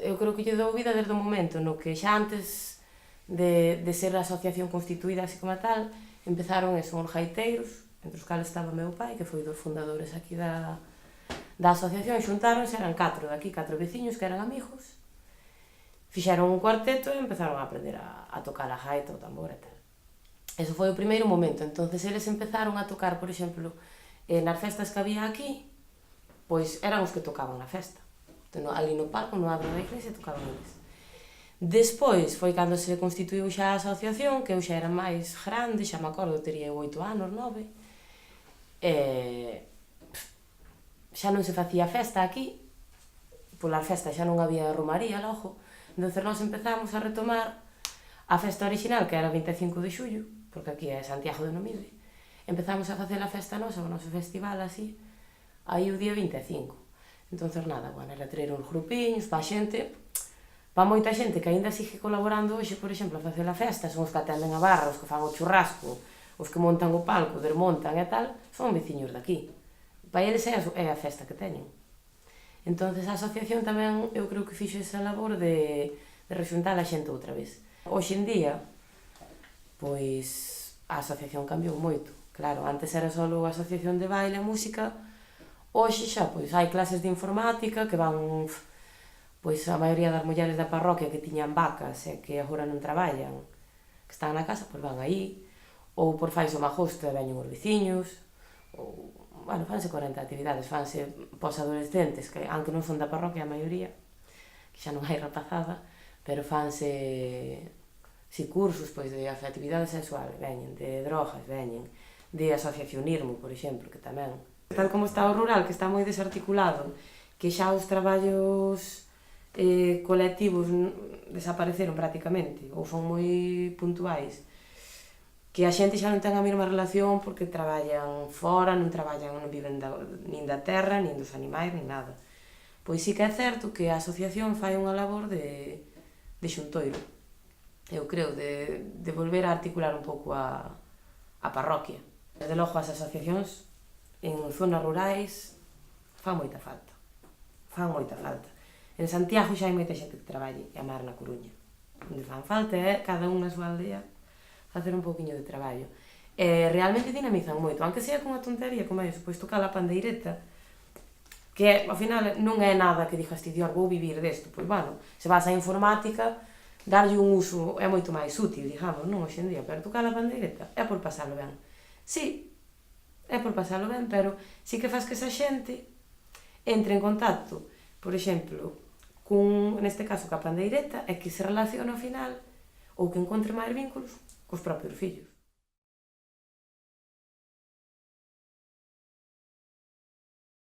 eu creo que lle dou vida desde o momento no que xa antes de ser a asociación constituída así como tal, empezaron os gaiteiros, entre os cales estaba meu pai, que foi dos fundadores aquí da asociación, xuntáronse, eran 4 daqui, 4 veciños que eran amigos, fixeron un cuarteto e empezaron a aprender a tocar a gaita, o tambor e tal. Eso foi o primeiro momento, entonces eles empezaron a tocar, por exemplo, nas festas que había aquí, pois eran os que tocaban na festa. Ali no palco, no adro da iglesia, tocaban eles. Despois foi cando se constituiu xa a asociación, que eu xa era máis grande, xa me acordo, tería 8 anos, 9, xa non se facía festa aquí, pola festa xa non había romaría logo, entón nós empezamos a retomar a festa original, que era 25 de xullo, porque aquí é Santiago de Nomibre, empezamos a facer a festa nosa, o noso festival así, aí o día 25. Entón, nada, bueno, era traer uns grupiños, pa moita xente que aínda sigue colaborando hoxe, por exemplo, a facer a festa, son os que atenden a barra, os que fan o churrasco, os que montan o palco, desmontan e tal, son veciños daqui. Pa eles é a festa que teñen. Entón, a asociación tamén, eu creo que fixo esa labor de rexuntar a xente outra vez. Hoxe en día, pois, a asociación cambiou moito. Claro, antes era só a asociación de baile e música. Hoxe xa, pois, hai clases de informática que van, pois, a maioría das mulleres da parroquia que tiñan vacas e que agora non traballan, que están na casa, pois van aí, ou por fais o magosto e veñen os veciños, ou, bueno, fanse 40 actividades, fanse pos adolescentes, que aunque non son da parroquia a maioría, que xa non hai rapazada, pero fanse, si cursos, pois, de actividades sexuales, veñen, de drogas, veñen, de asociacionismo, por exemplo, que tamén. Tal como está o rural, que está moi desarticulado, que xa os traballos colectivos desapareceron prácticamente, ou son moi puntuais, que a xente xa non ten a mesma relación porque traballan fora, non viven nin da terra, nin dos animais, nin nada. Pois sí que é certo que a asociación fai unha labor de xuntoiro, eu creo, de volver a articular un pouco a parroquia. Desde logo as asociacións en zonas rurais fan moita falta. En Santiago xa hai moita xente que traballe, e a mar na Coruña. Onde fan falta é cada un na súa aldea facer un pouquiño de traballo. Realmente dinamizan moito, aunque sea con unha tontería como eso, pois tocar a pandeireta, que ao final non é nada que digas ti, Dios, vou vivir desto. Pois, bueno, se vas á informática, darlle un uso é moito máis útil, digamos, non hoxe en día, pero tocar a pandeireta é por pasalo ben. Sí, é por pasalo ben, pero sí que faz que esa xente entre en contacto, por exemplo, neste caso, coa pandeireta, e que se relaciona ao final, ou que encontre máis vínculos cos propios fillos.